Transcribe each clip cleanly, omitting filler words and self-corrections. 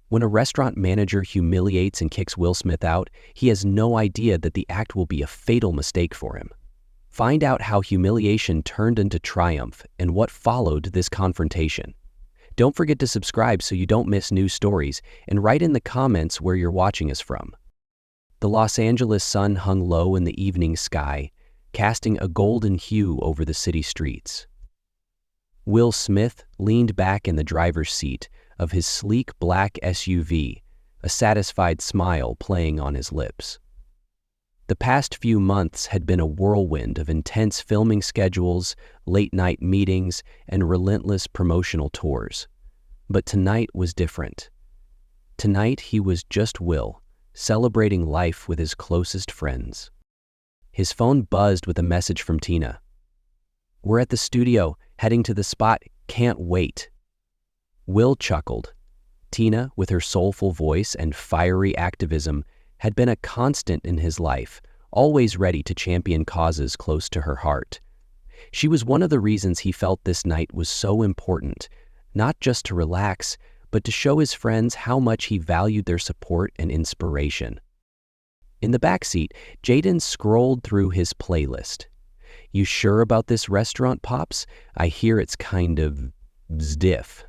When a restaurant manager humiliates and kicks Will Smith out, he has no idea that the act will be a fatal mistake for him. Find out how humiliation turned into triumph and what followed this confrontation. Don't forget to subscribe so you don't miss new stories, and write in the comments where you're watching us from. The Los Angeles sun hung low in the evening sky, casting a golden hue over the city streets. Will Smith leaned back in the driver's seat of his sleek black SUV, a satisfied smile playing on his lips. The past few months had been a whirlwind of intense filming schedules, late-night meetings, and relentless promotional tours. But tonight was different. Tonight he was just Will, celebrating life with his closest friends. His phone buzzed with a message from Tina. "We're at the studio, heading to the spot, can't wait." Will chuckled. Tina, with her soulful voice and fiery activism, had been a constant in his life, always ready to champion causes close to her heart. She was one of the reasons he felt this night was so important, not just to relax, but to show his friends how much he valued their support and inspiration. In the backseat, Jaden scrolled through his playlist. "You sure about this restaurant, Pops? I hear it's kind of stiff."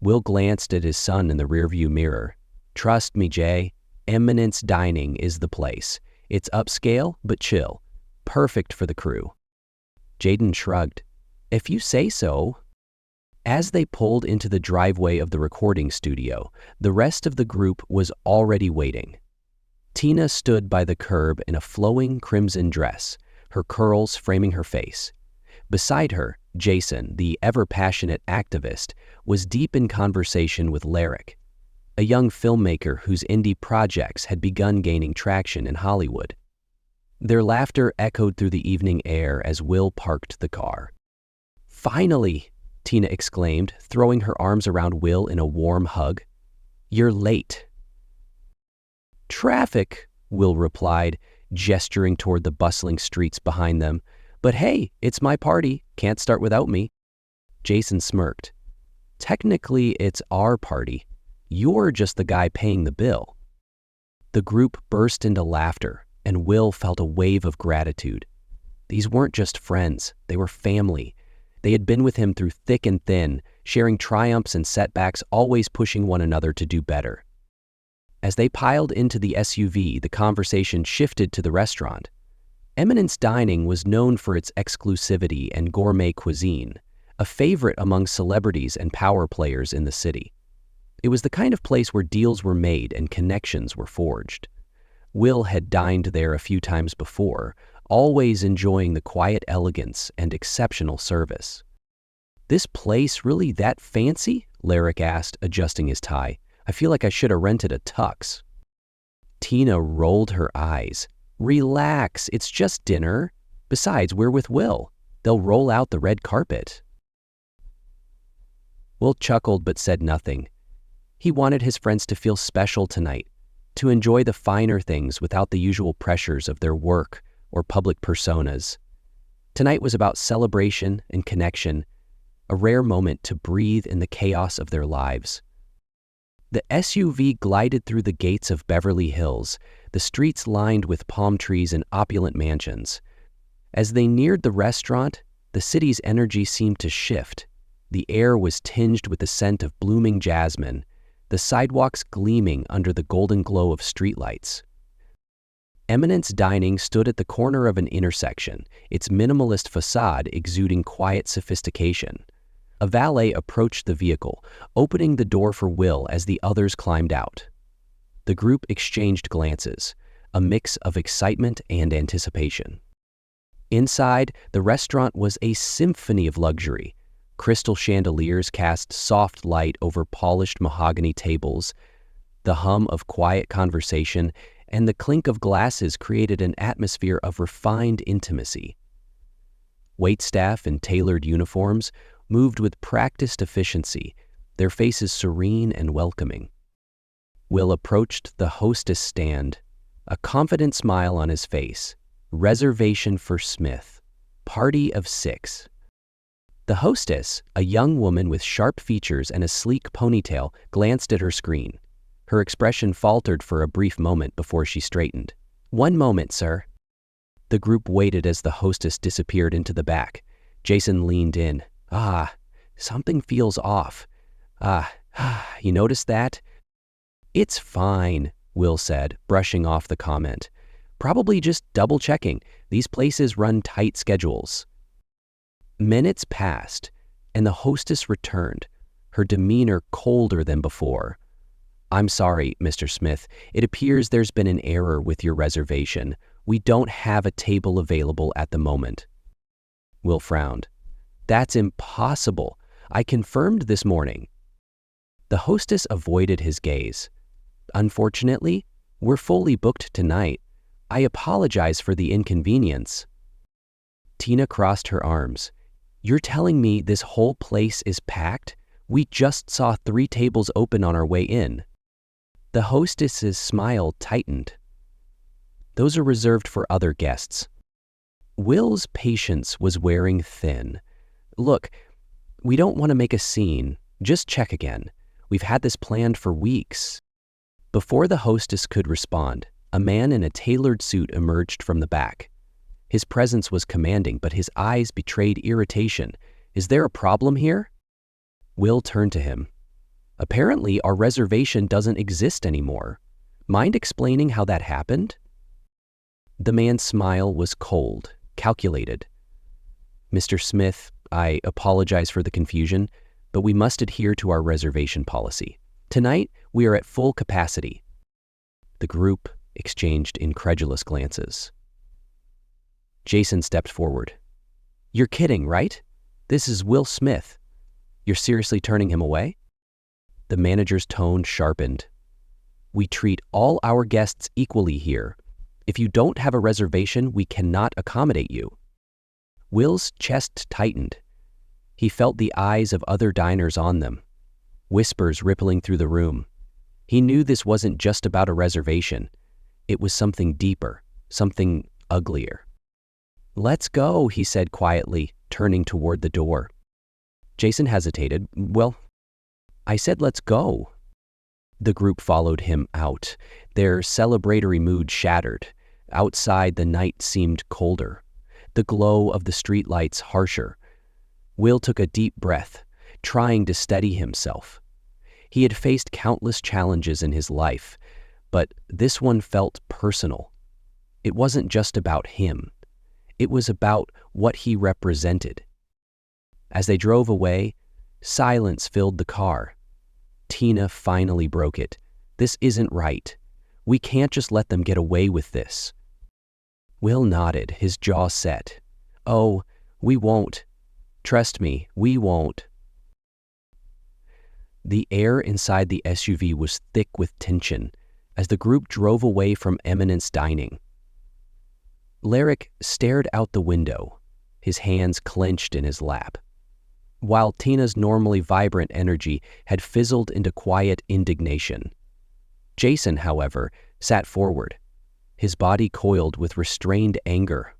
Will glanced at his son in the rearview mirror. "Trust me, Jay. Eminence Dining is the place. It's upscale, but chill. Perfect for the crew." Jaden shrugged. "If you say so." As they pulled into the driveway of the recording studio, the rest of the group was already waiting. Tina stood by the curb in a flowing crimson dress, her curls framing her face. Beside her, Jason, the ever-passionate activist, was deep in conversation with Lyric, a young filmmaker whose indie projects had begun gaining traction in Hollywood. Their laughter echoed through the evening air as Will parked the car. "Finally!" Tina exclaimed, throwing her arms around Will in a warm hug. "You're late." "Traffic," Will replied, gesturing toward the bustling streets behind them. "But hey, it's my party. Can't start without me." Jason smirked. "Technically, it's our party. You're just the guy paying the bill." The group burst into laughter, and Will felt a wave of gratitude. These weren't just friends, they were family. They had been with him through thick and thin, sharing triumphs and setbacks, always pushing one another to do better. As they piled into the SUV, the conversation shifted to the restaurant. Eminence Dining was known for its exclusivity and gourmet cuisine, a favorite among celebrities and power players in the city. It was the kind of place where deals were made and connections were forged. Will had dined there a few times before, always enjoying the quiet elegance and exceptional service. "This place really that fancy?" Lyric asked, adjusting his tie. "I feel like I should have rented a tux." Tina rolled her eyes. "Relax, it's just dinner. Besides, we're with Will. They'll roll out the red carpet." Will chuckled but said nothing. He wanted his friends to feel special tonight, to enjoy the finer things without the usual pressures of their work or public personas. Tonight was about celebration and connection, a rare moment to breathe in the chaos of their lives. The SUV glided through the gates of Beverly Hills, the streets lined with palm trees and opulent mansions. As they neared the restaurant, the city's energy seemed to shift. The air was tinged with the scent of blooming jasmine, the sidewalks gleaming under the golden glow of streetlights. Eminence Dining stood at the corner of an intersection, its minimalist facade exuding quiet sophistication. A valet approached the vehicle, opening the door for Will as the others climbed out. The group exchanged glances, a mix of excitement and anticipation. Inside, the restaurant was a symphony of luxury. Crystal chandeliers cast soft light over polished mahogany tables. The hum of quiet conversation and the clink of glasses created an atmosphere of refined intimacy. Waitstaff in tailored uniforms moved with practiced efficiency, their faces serene and welcoming. Will approached the hostess stand, a confident smile on his face. "Reservation for Smith. Party of 6. The hostess, a young woman with sharp features and a sleek ponytail, glanced at her screen. Her expression faltered for a brief moment before she straightened. "One moment, sir." The group waited as the hostess disappeared into the back. Jason leaned in. Something feels off. You noticed that? "It's fine," Will said, brushing off the comment. "Probably just double-checking. These places run tight schedules." Minutes passed, and the hostess returned, her demeanor colder than before. "I'm sorry, Mr. Smith. It appears there's been an error with your reservation. We don't have a table available at the moment." Will frowned. "That's impossible. I confirmed this morning." The hostess avoided his gaze. "Unfortunately, we're fully booked tonight. I apologize for the inconvenience." Tina crossed her arms. "You're telling me this whole place is packed? We just saw 3 tables open on our way in." The hostess's smile tightened. "Those are reserved for other guests." Will's patience was wearing thin. "Look, we don't want to make a scene. Just check again. We've had this planned for weeks." Before the hostess could respond, a man in a tailored suit emerged from the back. His presence was commanding, but his eyes betrayed irritation. "Is there a problem here?" Will turned to him. "Apparently, our reservation doesn't exist anymore. Mind explaining how that happened?" The man's smile was cold, calculated. "Mr. Smith, I apologize for the confusion, but we must adhere to our reservation policy. Tonight, we are at full capacity." The group exchanged incredulous glances. Jason stepped forward. "You're kidding, right? This is Will Smith. You're seriously turning him away?" The manager's tone sharpened. "We treat all our guests equally here. If you don't have a reservation, we cannot accommodate you." Will's chest tightened. He felt the eyes of other diners on them, whispers rippling through the room. He knew this wasn't just about a reservation. It was something deeper, something uglier. "Let's go," he said quietly, turning toward the door. Jason hesitated. "Well, I said let's go." The group followed him out, their celebratory mood shattered. Outside, the night seemed colder, the glow of the streetlights harsher. Will took a deep breath, trying to steady himself. He had faced countless challenges in his life, but this one felt personal. It wasn't just about him. It was about what he represented. As they drove away, silence filled the car. Tina finally broke it. "This isn't right. We can't just let them get away with this." Will nodded, his jaw set. "Oh, we won't. Trust me, we won't." The air inside the SUV was thick with tension as the group drove away from Eminence Dining. Larrick stared out the window, his hands clenched in his lap, while Tina's normally vibrant energy had fizzled into quiet indignation. Jason, however, sat forward, his body coiled with restrained anger.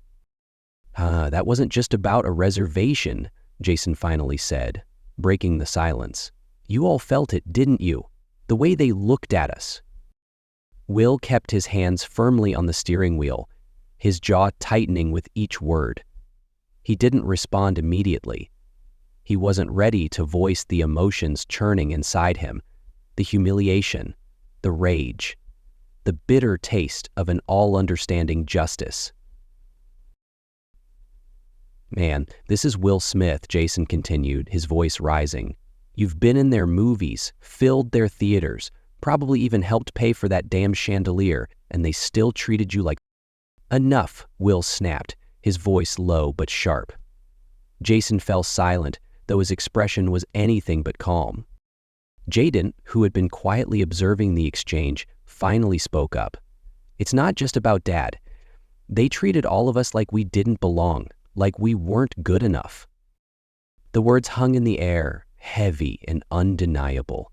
That wasn't just about a reservation," Jason finally said, breaking the silence. "You all felt it, didn't you? The way they looked at us." Will kept his hands firmly on the steering wheel, his jaw tightening with each word. He didn't respond immediately. He wasn't ready to voice the emotions churning inside him, the humiliation, the rage, the bitter taste of an all-understanding justice. "Man, this is Will Smith," Jason continued, his voice rising. "You've been in their movies, filled their theaters, probably even helped pay for that damn chandelier, and they still treated you like—" "Enough," Will snapped, his voice low but sharp. Jason fell silent, though his expression was anything but calm. Jaden, who had been quietly observing the exchange, finally spoke up. "It's not just about Dad. They treated all of us like we didn't belong, like we weren't good enough." The words hung in the air, heavy and undeniable.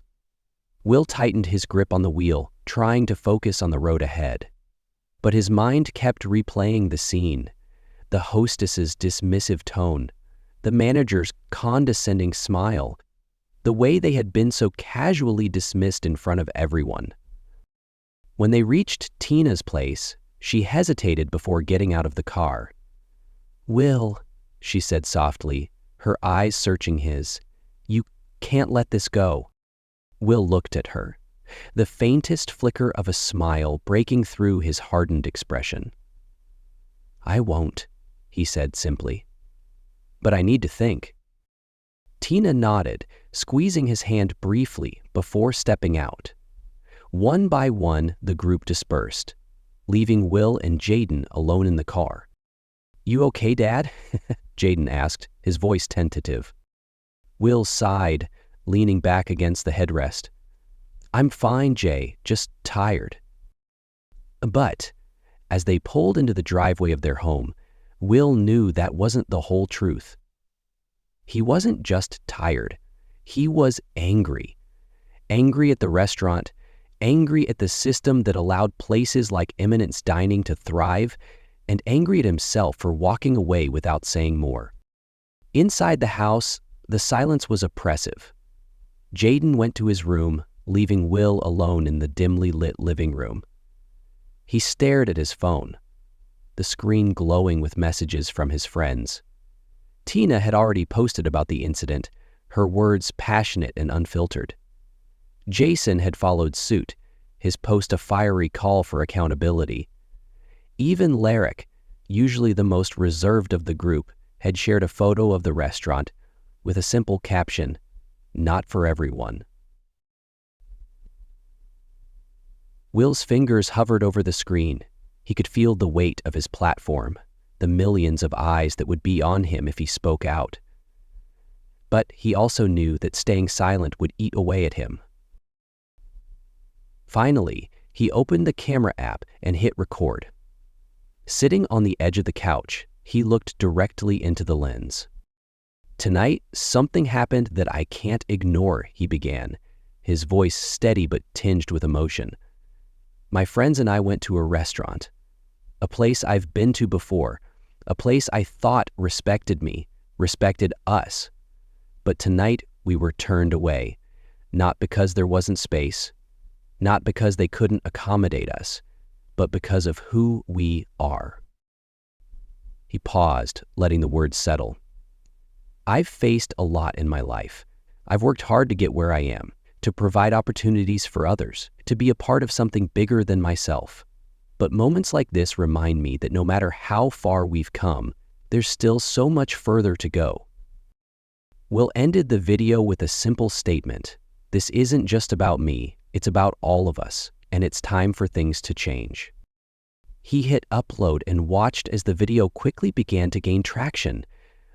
Will tightened his grip on the wheel, trying to focus on the road ahead. But his mind kept replaying the scene, the hostess's dismissive tone, the manager's condescending smile, the way they had been so casually dismissed in front of everyone. When they reached Tina's place, she hesitated before getting out of the car. "Will," she said softly, her eyes searching his, "you can't let this go." Will looked at her, the faintest flicker of a smile breaking through his hardened expression. "I won't," he said simply. "But I need to think." Tina nodded, squeezing his hand briefly before stepping out. One by one, the group dispersed, leaving Will and Jaden alone in the car. "You okay, Dad?" Jaden asked, his voice tentative. Will sighed, leaning back against the headrest. "I'm fine, Jay, just tired." But as they pulled into the driveway of their home, Will knew that wasn't the whole truth. He wasn't just tired. He was angry. Angry at the restaurant, angry at the system that allowed places like Humiliates dining to thrive, and angry at himself for walking away without saying more. Inside the house, the silence was oppressive. Jaden went to his room, leaving Will alone in the dimly lit living room. He stared at his phone, the screen glowing with messages from his friends. Tina had already posted about the incident, her words passionate and unfiltered. Jason had followed suit, his post a fiery call for accountability. Even Larrick, usually the most reserved of the group, had shared a photo of the restaurant with a simple caption, "Not for everyone." Will's fingers hovered over the screen. He could feel the weight of his platform, the millions of eyes that would be on him if he spoke out. But he also knew that staying silent would eat away at him. Finally, he opened the camera app and hit record. Sitting on the edge of the couch, he looked directly into the lens. "Tonight, something happened that I can't ignore," he began, his voice steady but tinged with emotion. "My friends and I went to a restaurant, a place I've been to before, a place I thought respected me, respected us. But tonight we were turned away, not because there wasn't space, not because they couldn't accommodate us, but because of who we are." He paused, letting the words settle. "I've faced a lot in my life. I've worked hard to get where I am, to provide opportunities for others, to be a part of something bigger than myself. But moments like this remind me that no matter how far we've come, there's still so much further to go." Will ended the video with a simple statement. This isn't just about me, it's about all of us, and it's time for things to change. He hit upload and watched as the video quickly began to gain traction.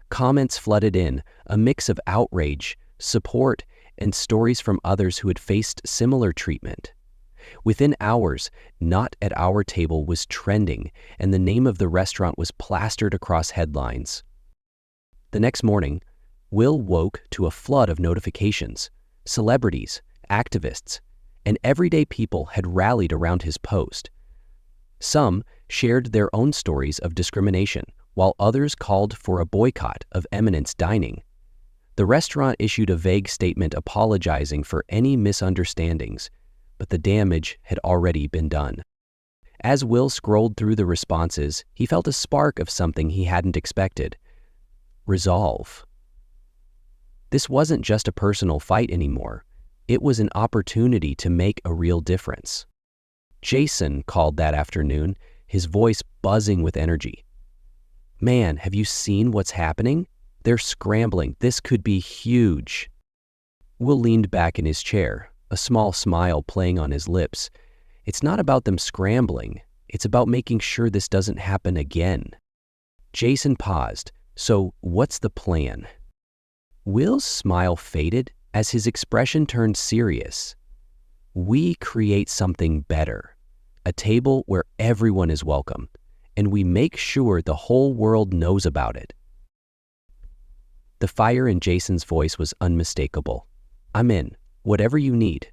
Comments flooded in, a mix of outrage, support, and stories from others who had faced similar treatment. Within hours, "Not at Our Table" was trending, and the name of the restaurant was plastered across headlines. The next morning, Will woke to a flood of notifications. Celebrities, activists, and everyday people had rallied around his post. Some shared their own stories of discrimination, while others called for a boycott of Humiliates dining. The restaurant issued a vague statement apologizing for any misunderstandings, but the damage had already been done. As Will scrolled through the responses, he felt a spark of something he hadn't expected: resolve. This wasn't just a personal fight anymore. It was an opportunity to make a real difference. Jason called that afternoon, his voice buzzing with energy. "Man, have you seen what's happening? They're scrambling. This could be huge." Will leaned back in his chair, a small smile playing on his lips. "It's not about them scrambling. It's about making sure this doesn't happen again." Jason paused. "So what's the plan?" Will's smile faded as his expression turned serious. "We create something better, a table where everyone is welcome, and we make sure the whole world knows about it." The fire in Jason's voice was unmistakable. "I'm in, whatever you need."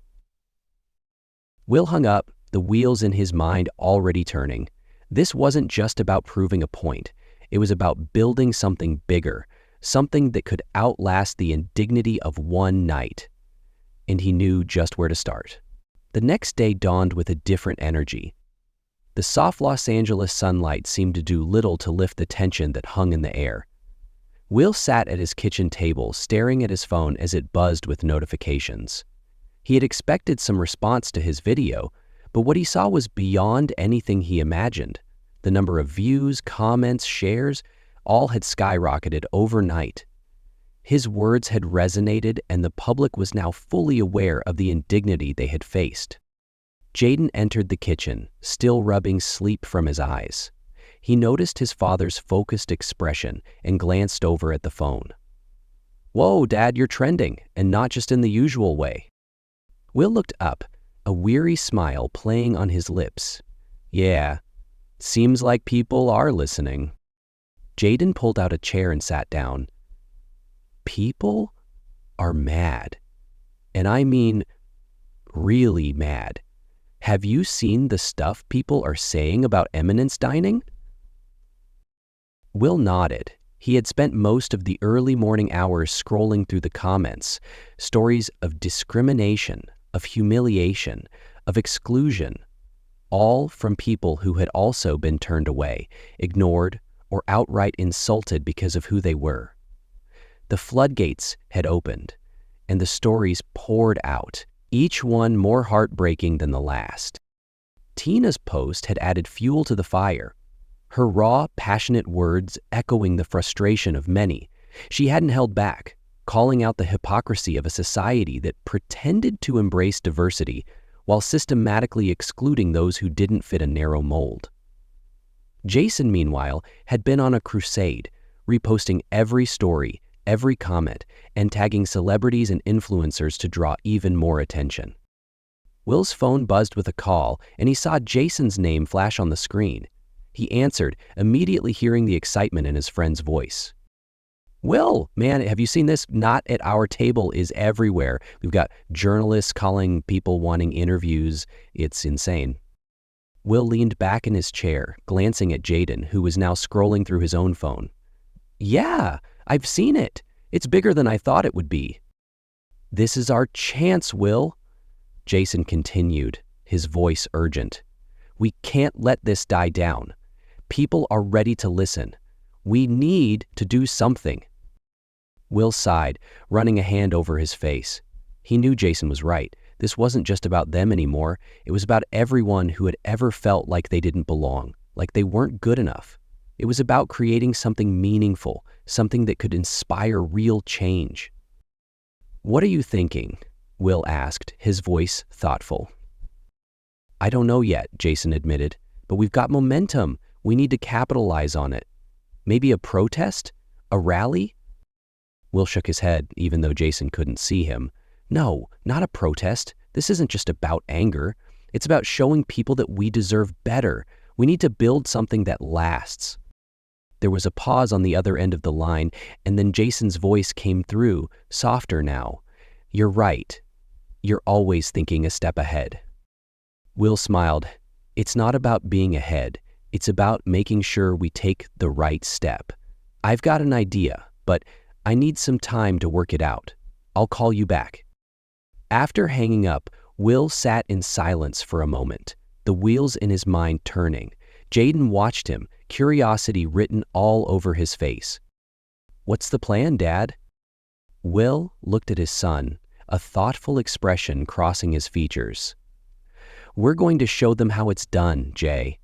Will hung up, the wheels in his mind already turning. This wasn't just about proving a point. It was about building something bigger, something that could outlast the indignity of one night. And he knew just where to start. The next day dawned with a different energy. The soft Los Angeles sunlight seemed to do little to lift the tension that hung in the air. Will sat at his kitchen table, staring at his phone as it buzzed with notifications. He had expected some response to his video, but what he saw was beyond anything he imagined. The number of views, comments, shares, all had skyrocketed overnight. His words had resonated, and the public was now fully aware of the indignity they had faced. Jaden entered the kitchen, still rubbing sleep from his eyes. He noticed his father's focused expression and glanced over at the phone. "Whoa, Dad, you're trending, and not just in the usual way." Will looked up, a weary smile playing on his lips. "Yeah, seems like people are listening." Jaden pulled out a chair and sat down. "People are mad. And I mean really mad. Have you seen the stuff people are saying about Eminence dining?" Will nodded. He had spent most of the early morning hours scrolling through the comments, stories of discrimination, of humiliation, of exclusion, all from people who had also been turned away, ignored, or outright insulted because of who they were. The floodgates had opened, and the stories poured out, each one more heartbreaking than the last. Tina's post had added fuel to the fire, her raw, passionate words echoing the frustration of many. She hadn't held back, calling out the hypocrisy of a society that pretended to embrace diversity while systematically excluding those who didn't fit a narrow mold. Jason, meanwhile, had been on a crusade, reposting every story, every comment, and tagging celebrities and influencers to draw even more attention. Will's phone buzzed with a call, and he saw Jason's name flash on the screen. He answered, immediately hearing the excitement in his friend's voice. "Will, man, have you seen this? Not at our table is everywhere. We've got journalists calling people wanting interviews. It's insane." Will leaned back in his chair, glancing at Jaden, who was now scrolling through his own phone. "Yeah, I've seen it. It's bigger than I thought it would be." "This is our chance, Will," Jason continued, his voice urgent. "We can't let this die down. People are ready to listen. We need to do something." Will sighed, running a hand over his face. He knew Jason was right. This wasn't just about them anymore. It was about everyone who had ever felt like they didn't belong, like they weren't good enough. It was about creating something meaningful, something that could inspire real change. "What are you thinking?" Will asked, his voice thoughtful. "I don't know yet," Jason admitted, "but we've got momentum. We need to capitalize on it. Maybe a protest? A rally?" Will shook his head, even though Jason couldn't see him. "No, not a protest. This isn't just about anger. It's about showing people that we deserve better. We need to build something that lasts." There was a pause on the other end of the line, and then Jason's voice came through, softer now. "You're right. You're always thinking a step ahead." Will smiled. "It's not about being ahead. It's about making sure we take the right step. I've got an idea, but I need some time to work it out. I'll call you back." After hanging up, Will sat in silence for a moment, the wheels in his mind turning. Jaden watched him, curiosity written all over his face. "What's the plan, Dad?" Will looked at his son, a thoughtful expression crossing his features. "We're going to show them how it's done, Jay.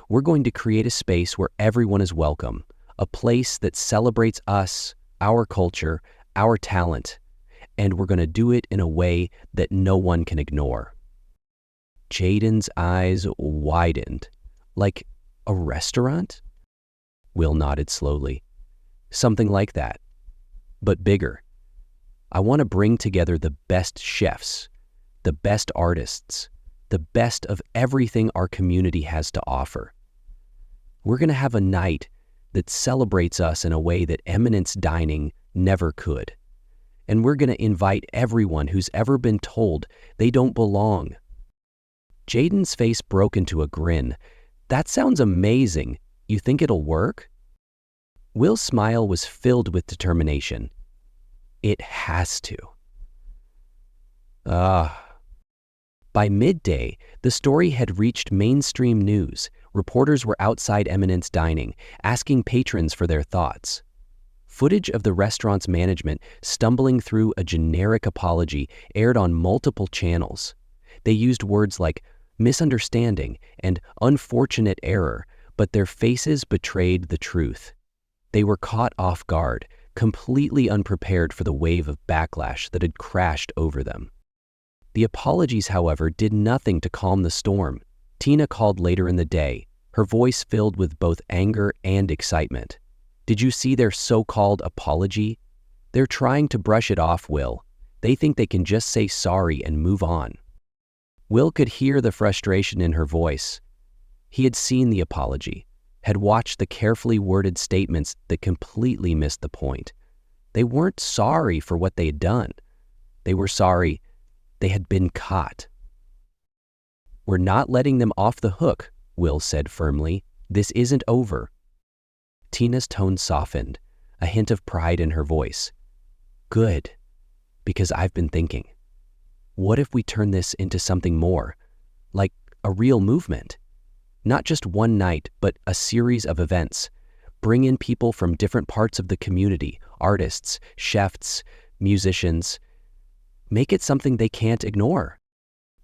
We're going to create a space where everyone is welcome, a place that celebrates us, our culture, our talent, and we're going to do it in a way that no one can ignore." Jaden's eyes widened. "Like a restaurant?" Will nodded slowly. "Something like that, but bigger. I want to bring together the best chefs, the best artists, the best of everything our community has to offer. We're going to have a night that celebrates us in a way that Eminence Dining never could. And we're going to invite everyone who's ever been told they don't belong." Jaden's face broke into a grin. "That sounds amazing. You think it'll work?" Will's smile was filled with determination. It has to. By midday, the story had reached mainstream news. Reporters were outside Eminence dining, asking patrons for their thoughts. Footage of the restaurant's management stumbling through a generic apology aired on multiple channels. They used words like misunderstanding and unfortunate error, but their faces betrayed the truth. They were caught off guard, completely unprepared for the wave of backlash that had crashed over them. The apologies, however, did nothing to calm the storm. Tina called later in the day, her voice filled with both anger and excitement. Did you see their so-called apology? They're trying to brush it off, Will. They think they can just say sorry and move on. Will could hear the frustration in her voice. He had seen the apology, had watched the carefully worded statements that completely missed the point. They weren't sorry for what they had done. They were sorry they had been caught. We're not letting them off the hook, Will said firmly. This isn't over. Tina's tone softened, a hint of pride in her voice. Good, because I've been thinking. What if we turn this into something more, like a real movement? Not just one night, but a series of events. Bring in people from different parts of the community, artists, chefs, musicians. Make it something they can't ignore.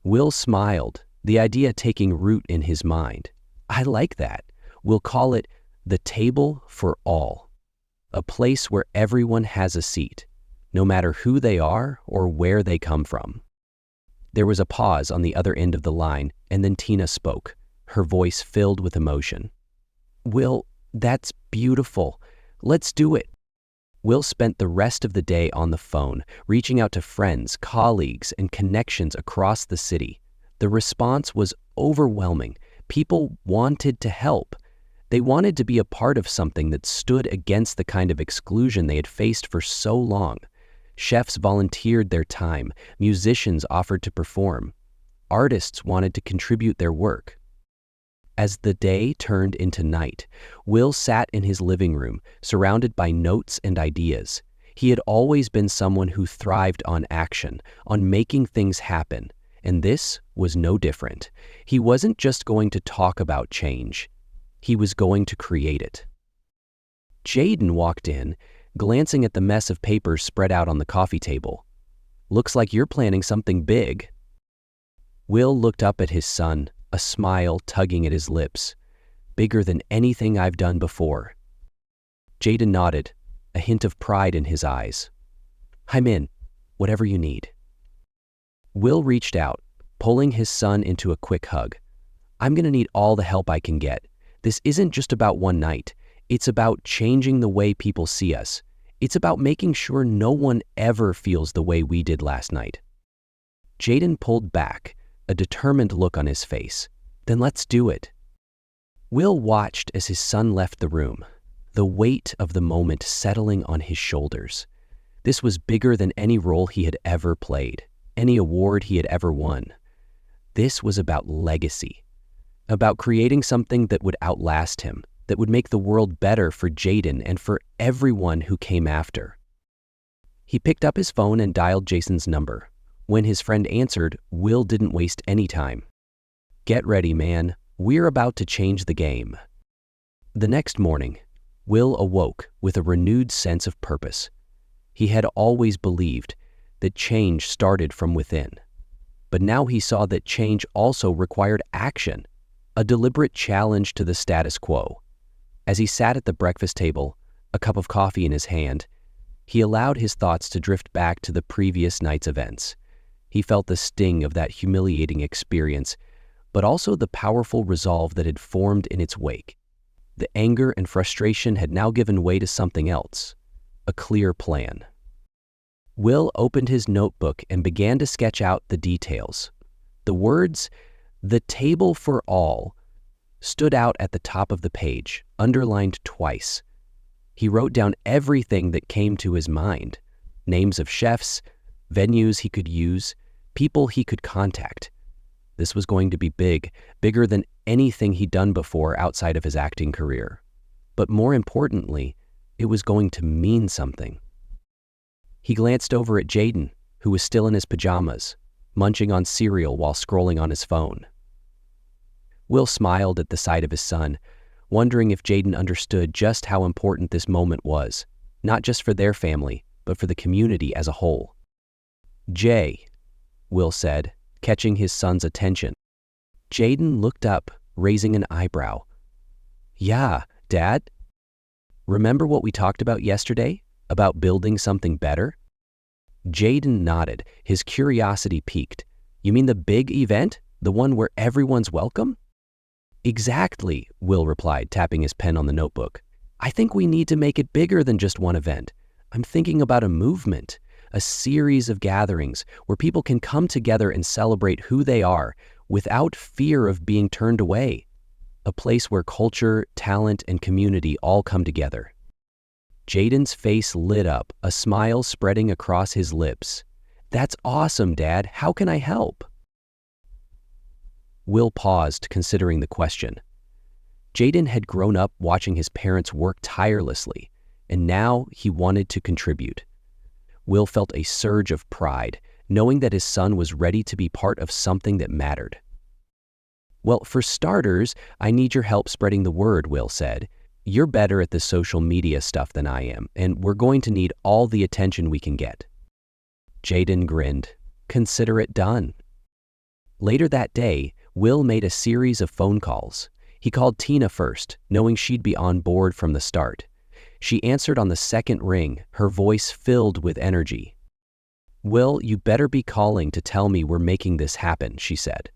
Will smiled, the idea taking root in his mind. I like that. We'll call it the table for all. A place where everyone has a seat, no matter who they are or where they come from. There was a pause on the other end of the line, and then Tina spoke, her voice filled with emotion. Will, that's beautiful. Let's do it. Will spent the rest of the day on the phone, reaching out to friends, colleagues, and connections across the city. The response was overwhelming. People wanted to help. They wanted to be a part of something that stood against the kind of exclusion they had faced for so long. Chefs volunteered their time. Musicians offered to perform. Artists wanted to contribute their work. As the day turned into night, Will sat in his living room, surrounded by notes and ideas. He had always been someone who thrived on action, on making things happen, and this was no different. He wasn't just going to talk about change. He was going to create it. Jaden walked in, glancing at the mess of papers spread out on the coffee table. Looks like you're planning something big. Will looked up at his son, a smile tugging at his lips. Bigger than anything I've done before. Jaden nodded, a hint of pride in his eyes. I'm in, whatever you need. Will reached out, pulling his son into a quick hug. I'm going to need all the help I can get. This isn't just about one night. It's about changing the way people see us. It's about making sure no one ever feels the way we did last night. Jaden pulled back, a determined look on his face. Then let's do it. Will watched as his son left the room, the weight of the moment settling on his shoulders. This was bigger than any role he had ever played, any award he had ever won. This was about legacy, about creating something that would outlast him, that would make the world better for Jaden and for everyone who came after. He picked up his phone and dialed Jason's number. When his friend answered, Will didn't waste any time. Get ready, man. We're about to change the game. The next morning, Will awoke with a renewed sense of purpose. He had always believed that change started from within. But now he saw that change also required action, a deliberate challenge to the status quo. As he sat at the breakfast table, a cup of coffee in his hand, he allowed his thoughts to drift back to the previous night's events. He felt the sting of that humiliating experience, but also the powerful resolve that had formed in its wake. The anger and frustration had now given way to something else, a clear plan. Will opened his notebook and began to sketch out the details. The words, "the table for all," stood out at the top of the page, underlined twice. He wrote down everything that came to his mind, names of chefs, venues he could use, people he could contact. This was going to be big, bigger than anything he'd done before outside of his acting career. But more importantly, It was going to mean something. He glanced over at Jaden, who was still in his pajamas, munching on cereal while scrolling on his phone. Will smiled at the sight of his son, wondering if Jaden understood just how important this moment was, not just for their family, but for the community as a whole. "Jay," Will said, catching his son's attention. Jaden looked up, raising an eyebrow. "Yeah, Dad? Remember what we talked about yesterday? About building something better?" Jaden nodded, his curiosity piqued. "You mean the big event? The one where everyone's welcome?" "Exactly," Will replied, tapping his pen on the notebook. "I think we need to make it bigger than just one event. I'm thinking about a movement, a series of gatherings where people can come together and celebrate who they are without fear of being turned away. A place where culture, talent, and community all come together." Jaden's face lit up, a smile spreading across his lips. "That's awesome, Dad. How can I help?" Will paused, considering the question. Jaden had grown up watching his parents work tirelessly, and now he wanted to contribute. Will felt a surge of pride, knowing that his son was ready to be part of something that mattered. "Well, for starters, I need your help spreading the word," Will said. "You're better at the social media stuff than I am, and we're going to need all the attention we can get." Jaden grinned. "Consider it done." Later that day, Will made a series of phone calls. He called Tina first, knowing she'd be on board from the start. She answered on the second ring, her voice filled with energy. "Will, you better be calling to tell me we're making this happen," she said,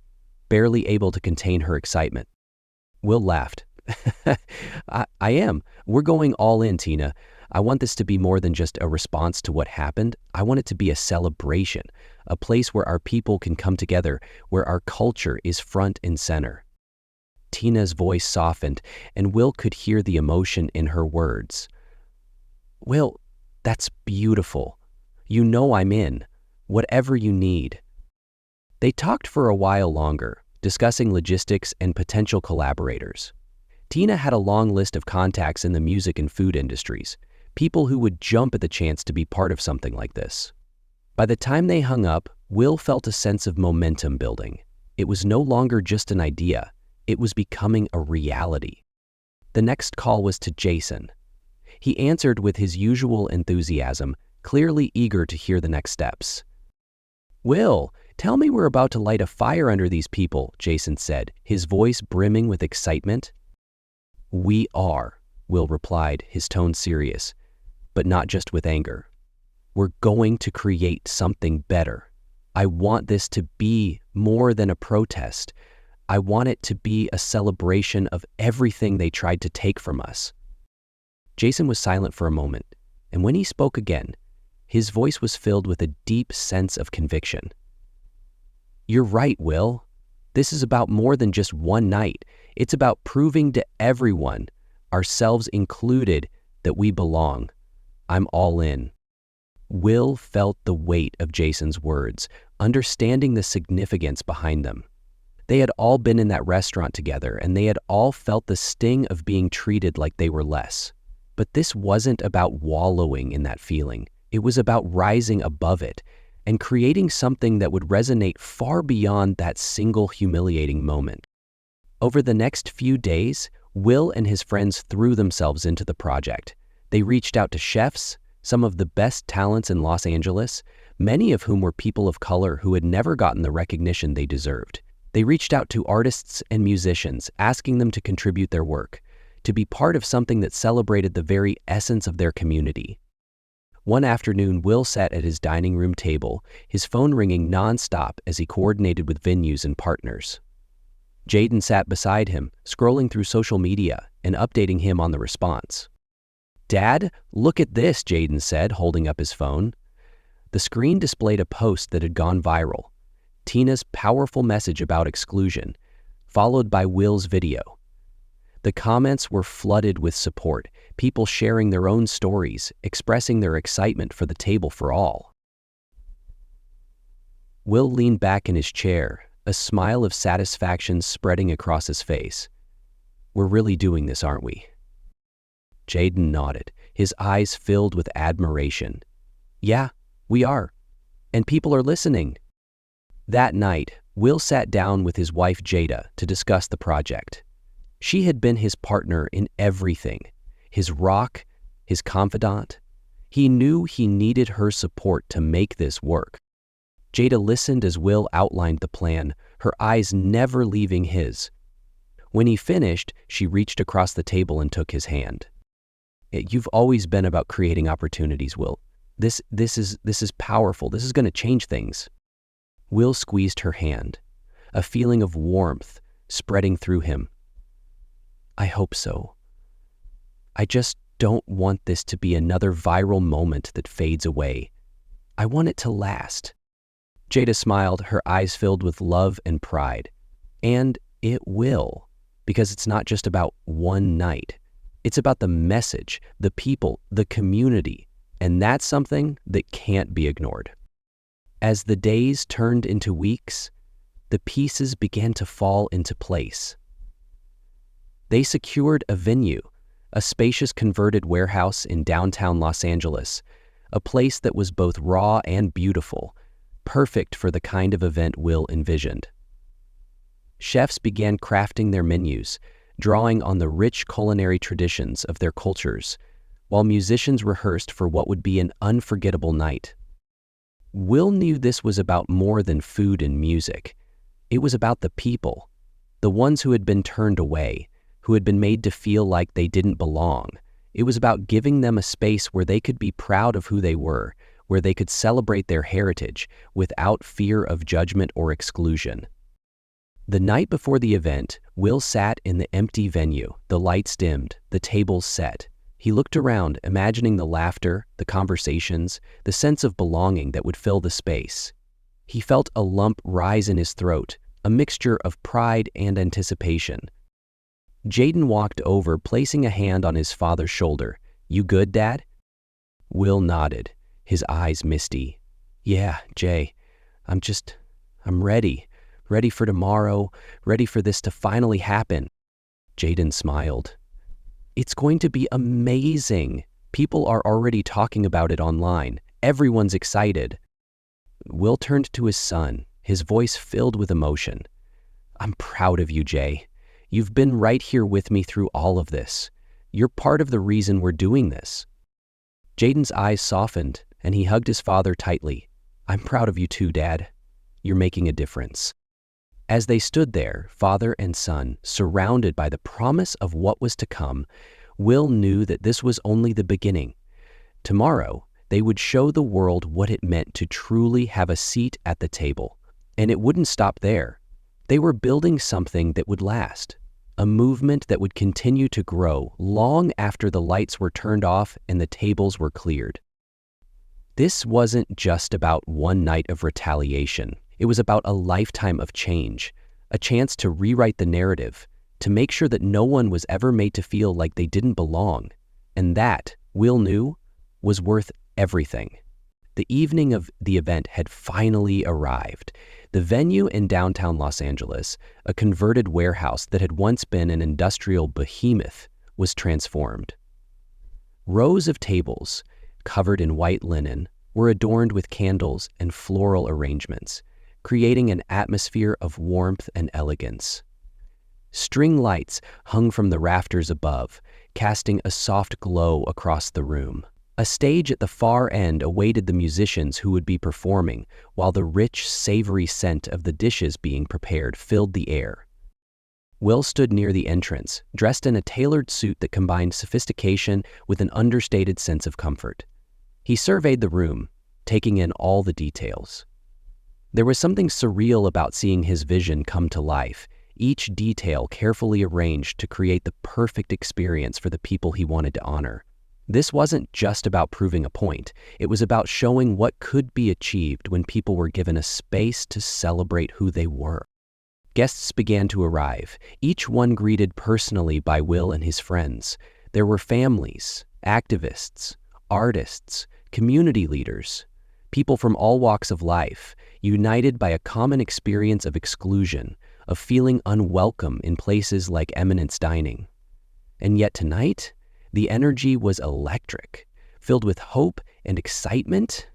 barely able to contain her excitement. Will laughed. I am. We're going all in, Tina. I want this to be more than just a response to what happened. I want it to be a celebration, a place where our people can come together, where our culture is front and center." Tina's voice softened, and Will could hear the emotion in her words. "Will, that's beautiful. You know I'm in. Whatever you need." They talked for a while longer, discussing logistics and potential collaborators. Tina had a long list of contacts in the music and food industries, people who would jump at the chance to be part of something like this. By the time they hung up, Will felt a sense of momentum building. It was no longer just an idea, it was becoming a reality. The next call was to Jason. He answered with his usual enthusiasm, clearly eager to hear the next steps. "Will, tell me we're about to light a fire under these people," Jason said, his voice brimming with excitement. "We are," Will replied, his tone serious, but not just with anger. "We're going to create something better. I want this to be more than a protest. I want it to be a celebration of everything they tried to take from us." Jason was silent for a moment, and when he spoke again, his voice was filled with a deep sense of conviction. "You're right, Will. This is about more than just one night. It's about proving to everyone, ourselves included, that we belong. I'm all in." Will felt the weight of Jason's words, understanding the significance behind them. They had all been in that restaurant together, and they had all felt the sting of being treated like they were less. But this wasn't about wallowing in that feeling. It was about rising above it and creating something that would resonate far beyond that single humiliating moment. Over the next few days, Will and his friends threw themselves into the project. They reached out to chefs, some of the best talents in Los Angeles, many of whom were people of color who had never gotten the recognition they deserved. They reached out to artists and musicians, asking them to contribute their work, to be part of something that celebrated the very essence of their community. One afternoon, Will sat at his dining room table, his phone ringing nonstop as he coordinated with venues and partners. Jaden sat beside him, scrolling through social media and updating him on the response. "Dad, look at this," Jaden said, holding up his phone. The screen displayed a post that had gone viral, Tina's powerful message about exclusion, followed by Will's video. The comments were flooded with support, people sharing their own stories, expressing their excitement for the table for all. Will leaned back in his chair, a smile of satisfaction spreading across his face. "We're really doing this, aren't we?" Jaden nodded, his eyes filled with admiration. "Yeah, we are. And people are listening." That night, Will sat down with his wife Jada to discuss the project. She had been his partner in everything, his rock, his confidant. He knew he needed her support to make this work. Jada listened as Will outlined the plan, her eyes never leaving his. When he finished, she reached across the table and took his hand. "You've always been about creating opportunities, Will. This is powerful. This is going to change things." Will squeezed her hand, a feeling of warmth spreading through him. "I hope so. I just don't want this to be another viral moment that fades away. I want it to last." Jada smiled, her eyes filled with love and pride. And it will, because it's not just about one night. It's about the message, the people, the community, and that's something that can't be ignored. As the days turned into weeks, the pieces began to fall into place. They secured a venue, a spacious converted warehouse in downtown Los Angeles, a place that was both raw and beautiful, perfect for the kind of event Will envisioned. Chefs began crafting their menus, drawing on the rich culinary traditions of their cultures, while musicians rehearsed for what would be an unforgettable night. Will knew this was about more than food and music. It was about the people, the ones who had been turned away, who had been made to feel like they didn't belong. It was about giving them a space where they could be proud of who they were, where they could celebrate their heritage without fear of judgment or exclusion. The night before the event, Will sat in the empty venue, the lights dimmed, the tables set. He looked around, imagining the laughter, the conversations, the sense of belonging that would fill the space. He felt a lump rise in his throat, a mixture of pride and anticipation. Jaden walked over, placing a hand on his father's shoulder. "You good, Dad?" Will nodded, his eyes misty. "Yeah, Jay, I'm ready. Ready for tomorrow, ready for this to finally happen." Jaden smiled. "It's going to be amazing. People are already talking about it online. Everyone's excited." Will turned to his son, his voice filled with emotion. "I'm proud of you, Jay. You've been right here with me through all of this. You're part of the reason we're doing this." Jaden's eyes softened, and he hugged his father tightly. "I'm proud of you too, Dad. You're making a difference." As they stood there, father and son, surrounded by the promise of what was to come, Will knew that this was only the beginning. Tomorrow, they would show the world what it meant to truly have a seat at the table. And it wouldn't stop there. They were building something that would last, a movement that would continue to grow long after the lights were turned off and the tables were cleared. This wasn't just about one night of retaliation. It was about a lifetime of change, a chance to rewrite the narrative, to make sure that no one was ever made to feel like they didn't belong. And that, Will knew, was worth everything. The evening of the event had finally arrived. The venue in downtown Los Angeles, a converted warehouse that had once been an industrial behemoth, was transformed. Rows of tables, covered in white linen, were adorned with candles and floral arrangements, creating an atmosphere of warmth and elegance. String lights hung from the rafters above, casting a soft glow across the room. A stage at the far end awaited the musicians who would be performing, while the rich, savory scent of the dishes being prepared filled the air. Will stood near the entrance, dressed in a tailored suit that combined sophistication with an understated sense of comfort. He surveyed the room, taking in all the details. There was something surreal about seeing his vision come to life, each detail carefully arranged to create the perfect experience for the people he wanted to honor. This wasn't just about proving a point. It was about showing what could be achieved when people were given a space to celebrate who they were. Guests began to arrive, each one greeted personally by Will and his friends. There were families, activists, artists, community leaders, people from all walks of life, united by a common experience of exclusion, of feeling unwelcome in places like Eminence Dining. And yet tonight, The energy was electric, filled with hope and excitement.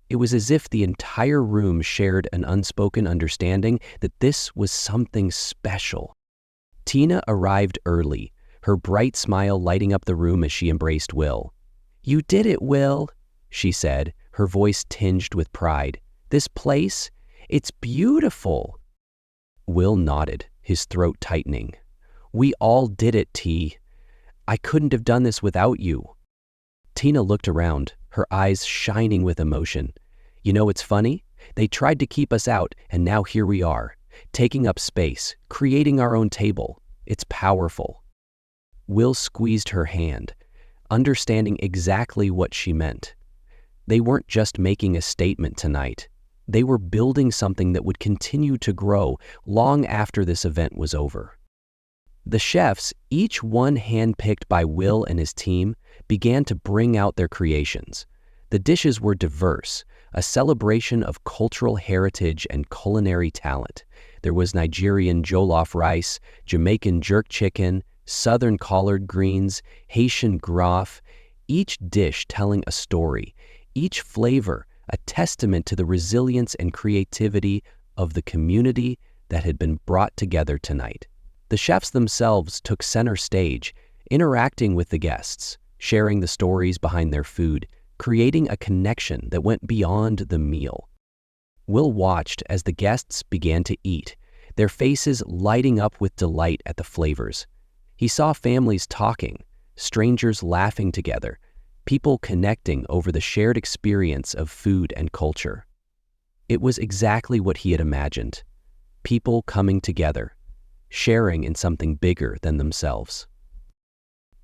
It was as if the entire room shared an unspoken understanding that this was something special. Tina arrived early, her bright smile lighting up the room as she embraced Will. "You did it, Will," she said, her voice tinged with pride. "This place, it's beautiful." Will nodded, his throat tightening. "We all did it, T. I couldn't have done this without you." Tina looked around, her eyes shining with emotion. "You know, it's funny. They tried to keep us out, and now here we are, taking up space, creating our own table. It's powerful." Will squeezed her hand, understanding exactly what she meant. They weren't just making a statement tonight. They were building something that would continue to grow long after this event was over. The chefs, each one handpicked by Will and his team, began to bring out their creations. The dishes were diverse, a celebration of cultural heritage and culinary talent. There was Nigerian jollof rice, Jamaican jerk chicken, Southern collard greens, Haitian groff, each dish telling a story, each flavor a testament to the resilience and creativity of the community that had been brought together tonight. The chefs themselves took center stage, interacting with the guests, sharing the stories behind their food, creating a connection that went beyond the meal. Will watched as the guests began to eat, their faces lighting up with delight at the flavors. He saw families talking, strangers laughing together, people connecting over the shared experience of food and culture. It was exactly what he had imagined. People coming together, sharing in something bigger than themselves.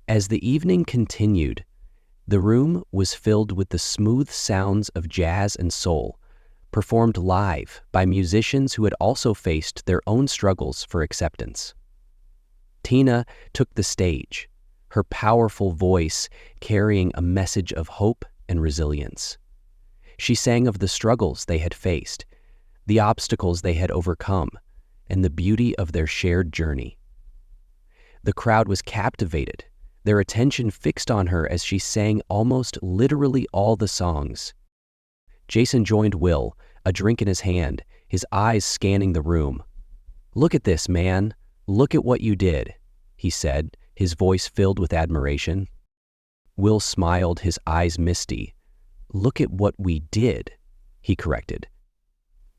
As the evening continued, the room was filled with the smooth sounds of jazz and soul, performed live by musicians who had also faced their own struggles for acceptance. Tina took the stage, her powerful voice carrying a message of hope and resilience. She sang of the struggles they had faced, the obstacles they had overcome, and the beauty of their shared journey. The crowd was captivated, their attention fixed on her as she sang almost literally all the songs. Jason joined Will, a drink in his hand, his eyes scanning the room. "Look at this, man. Look at what you did," he said, his voice filled with admiration. Will smiled, his eyes misty. "Look at what we did," he corrected.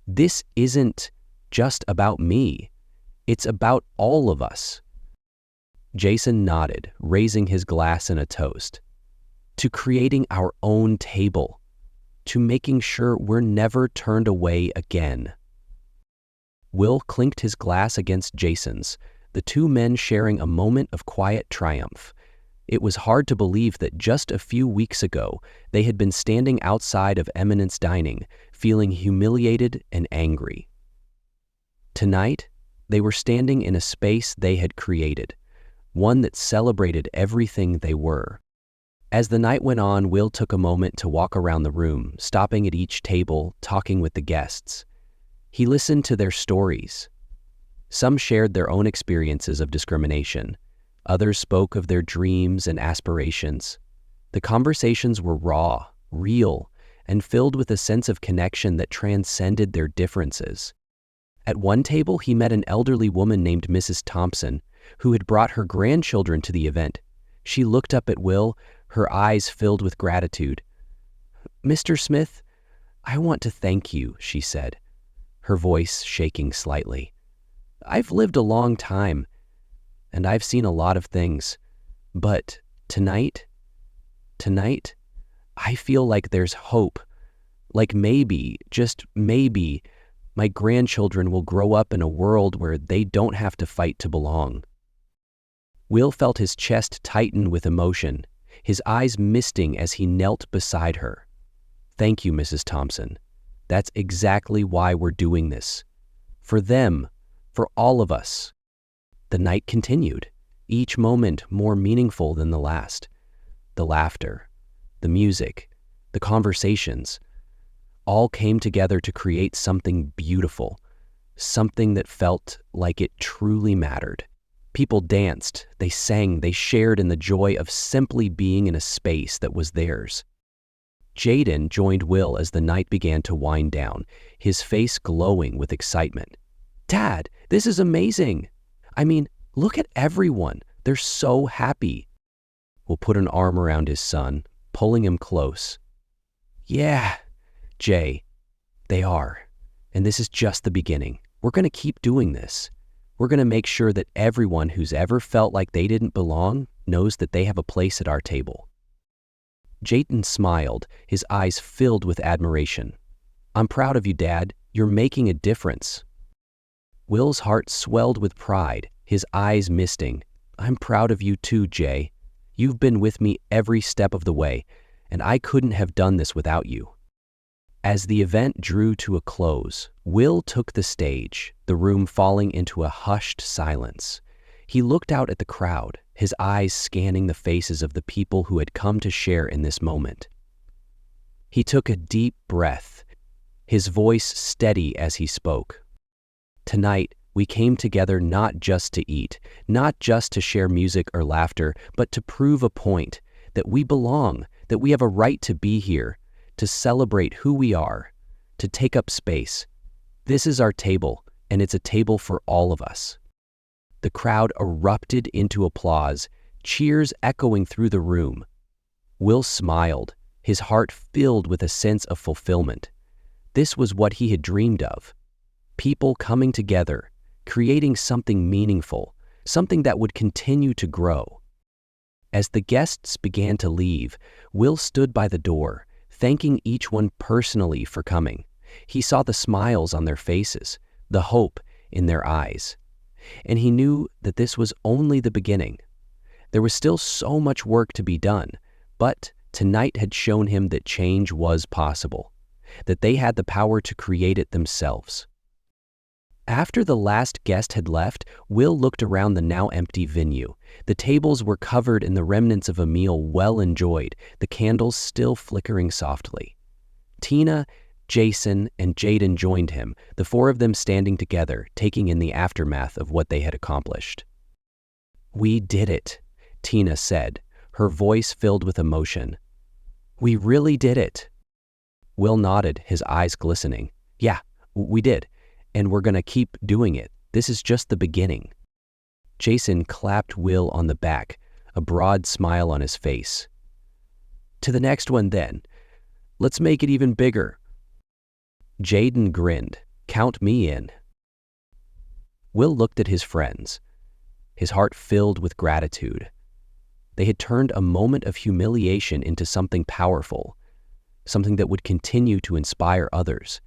"This isn't just about me. It's about all of us." Jason nodded, raising his glass in a toast. "To creating our own table. To making sure we're never turned away again." Will clinked his glass against Jason's, the two men sharing a moment of quiet triumph. It was hard to believe that just a few weeks ago, they had been standing outside of Eminence Dining, feeling humiliated and angry. Tonight, they were standing in a space they had created, one that celebrated everything they were. As the night went on, Will took a moment to walk around the room, stopping at each table, talking with the guests. He listened to their stories. Some shared their own experiences of discrimination. Others spoke of their dreams and aspirations. The conversations were raw, real, and filled with a sense of connection that transcended their differences. At one table, he met an elderly woman named Mrs. Thompson, who had brought her grandchildren to the event. She looked up at Will, her eyes filled with gratitude. "Mr. Smith, I want to thank you," she said, her voice shaking slightly. "I've lived a long time, and I've seen a lot of things, but tonight, I feel like there's hope, like maybe, just maybe, my grandchildren will grow up in a world where they don't have to fight to belong." Will felt his chest tighten with emotion, his eyes misting as he knelt beside her. "Thank you, Mrs. Thompson. That's exactly why we're doing this. For them, for all of us." The night continued, each moment more meaningful than the last. The laughter, the music, the conversations, all came together to create something beautiful, something that felt like it truly mattered. People danced, they sang, they shared in the joy of simply being in a space that was theirs. Jaden joined Will as the night began to wind down, his face glowing with excitement. "Dad, this is amazing! I mean, look at everyone. They're so happy." Will put an arm around his son, pulling him close. "Yeah, Jay, they are. And this is just the beginning. We're going to keep doing this. We're going to make sure that everyone who's ever felt like they didn't belong knows that they have a place at our table." Jaden smiled, his eyes filled with admiration. "I'm proud of you, Dad. You're making a difference." Will's heart swelled with pride, his eyes misting. "I'm proud of you too, Jay. You've been with me every step of the way, and I couldn't have done this without you." As the event drew to a close, Will took the stage, the room falling into a hushed silence. He looked out at the crowd, his eyes scanning the faces of the people who had come to share in this moment. He took a deep breath, his voice steady as he spoke. "Tonight, we came together not just to eat, not just to share music or laughter, but to prove a point, that we belong, that we have a right to be here, to celebrate who we are, to take up space. This is our table, and it's a table for all of us." The crowd erupted into applause, cheers echoing through the room. Will smiled, his heart filled with a sense of fulfillment. This was what he had dreamed of. People coming together, creating something meaningful, something that would continue to grow. As the guests began to leave, Will stood by the door, thanking each one personally for coming. He saw the smiles on their faces, the hope in their eyes. And he knew that this was only the beginning. There was still so much work to be done, but tonight had shown him that change was possible, that they had the power to create it themselves. After the last guest had left, Will looked around the now empty venue. The tables were covered in the remnants of a meal well enjoyed, the candles still flickering softly. Tina, Jason, and Jaden joined him, the four of them standing together, taking in the aftermath of what they had accomplished. "We did it," Tina said, her voice filled with emotion. "We really did it." Will nodded, his eyes glistening. "Yeah, we did. And we're going to keep doing it. This is just the beginning." Jason clapped Will on the back, a broad smile on his face. "To the next one then. Let's make it even bigger." Jaden grinned. "Count me in." Will looked at his friends, his heart filled with gratitude. They had turned a moment of humiliation into something powerful, something that would continue to inspire others.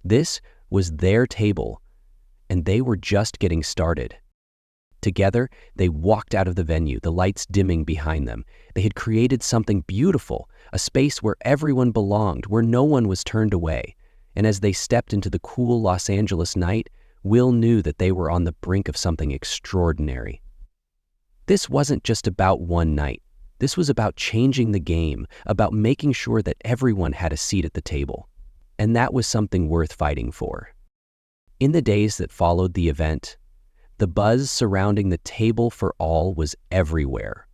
This was their table, and they were just getting started. Together, they walked out of the venue, the lights dimming behind them. They had created something beautiful, a space where everyone belonged, where no one was turned away. And as they stepped into the cool Los Angeles night, Will knew that they were on the brink of something extraordinary. This wasn't just about one night. This was about changing the game, about making sure that everyone had a seat at the table. And that was something worth fighting for. In the days that followed the event, the buzz surrounding the table for all was everywhere.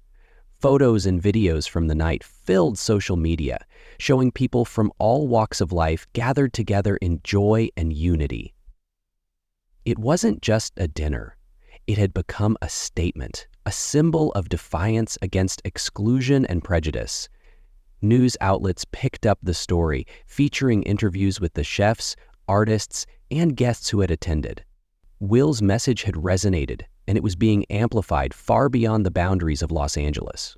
Photos and videos from the night filled social media, showing people from all walks of life gathered together in joy and unity. It wasn't just a dinner. It had become a statement, a symbol of defiance against exclusion and prejudice. News outlets picked up the story, featuring interviews with the chefs, artists, and guests who had attended. Will's message had resonated, and it was being amplified far beyond the boundaries of Los Angeles.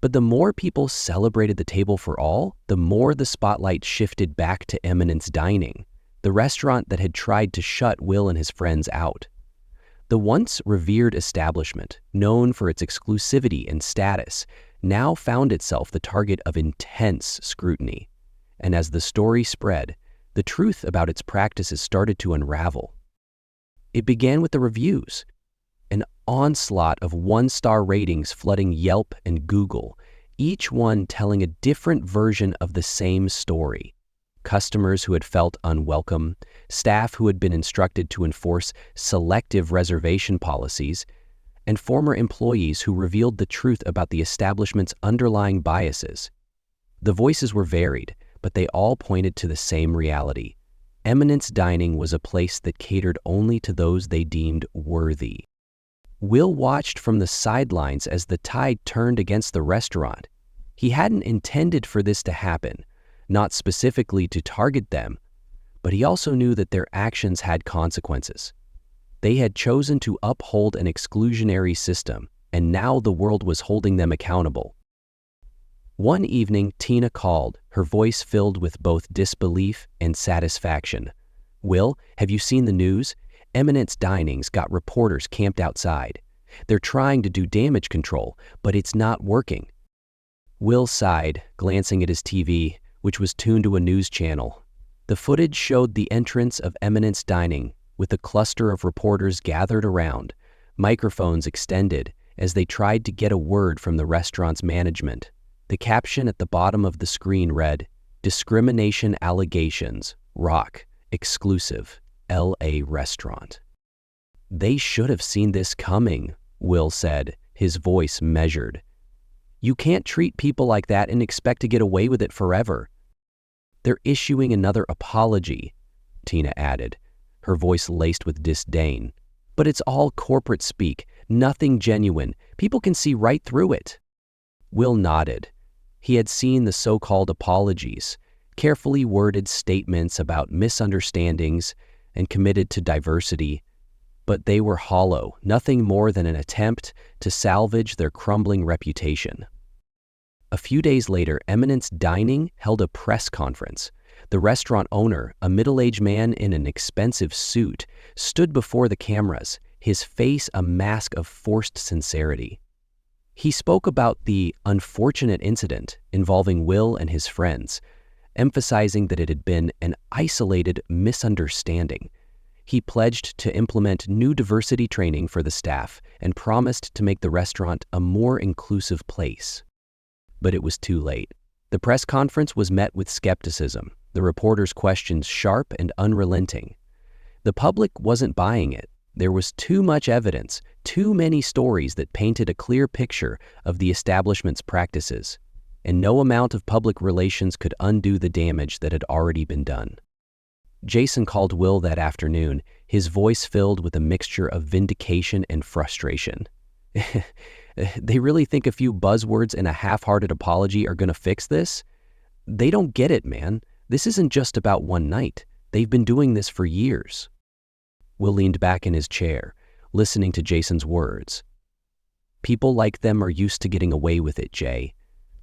But the more people celebrated the table for all, the more the spotlight shifted back to Eminence Dining, the restaurant that had tried to shut Will and his friends out. The once revered establishment, known for its exclusivity and status, now found itself the target of intense scrutiny. And as the story spread, the truth about its practices started to unravel. It began with the reviews, an onslaught of one-star ratings flooding Yelp and Google, each one telling a different version of the same story. customers who had felt unwelcome, staff who had been instructed to enforce selective reservation policies, and former employees who revealed the truth about the establishment's underlying biases. The voices were varied, but they all pointed to the same reality. Eminence Dining was a place that catered only to those they deemed worthy. Will watched from the sidelines as the tide turned against the restaurant. He hadn't intended for this to happen, not specifically to target them, but he also knew that their actions had consequences. They had chosen to uphold an exclusionary system, and now the world was holding them accountable. One evening, Tina called, her voice filled with both disbelief and satisfaction. "Will, have you seen the news? Eminence Dining's got reporters camped outside. They're trying to do damage control, but it's not working." Will sighed, glancing at his TV, which was tuned to a news channel. The footage showed the entrance of Eminence Dining, with a cluster of reporters gathered around, microphones extended as they tried to get a word from the restaurant's management. The caption at the bottom of the screen read, "Discrimination Allegations, Rock, Exclusive, LA Restaurant." "They should have seen this coming," Will said, his voice measured. "You can't treat people like that and expect to get away with it forever." "They're issuing another apology," Tina added, her voice laced with disdain. "But it's all corporate speak, nothing genuine. People can see right through it." Will nodded. He had seen the so-called apologies, carefully worded statements about misunderstandings and committed to diversity, but they were hollow, nothing more than an attempt to salvage their crumbling reputation. A few days later, Eminence Dining held a press conference. The restaurant owner, a middle-aged man in an expensive suit, stood before the cameras, his face a mask of forced sincerity. He spoke about the unfortunate incident involving Will and his friends, emphasizing that it had been an isolated misunderstanding. He pledged to implement new diversity training for the staff and promised to make the restaurant a more inclusive place. But it was too late. The press conference was met with skepticism, the reporters' questions sharp and unrelenting. The public wasn't buying it. There was too much evidence, too many stories that painted a clear picture of the establishment's practices, and no amount of public relations could undo the damage that had already been done. Jason called Will that afternoon, his voice filled with a mixture of vindication and frustration. "They really think a few buzzwords and a half-hearted apology are going to fix this? They don't get it, man. This isn't just about one night. They've been doing this for years." Will leaned back in his chair, listening to Jason's words. "People like them are used to getting away with it, Jay.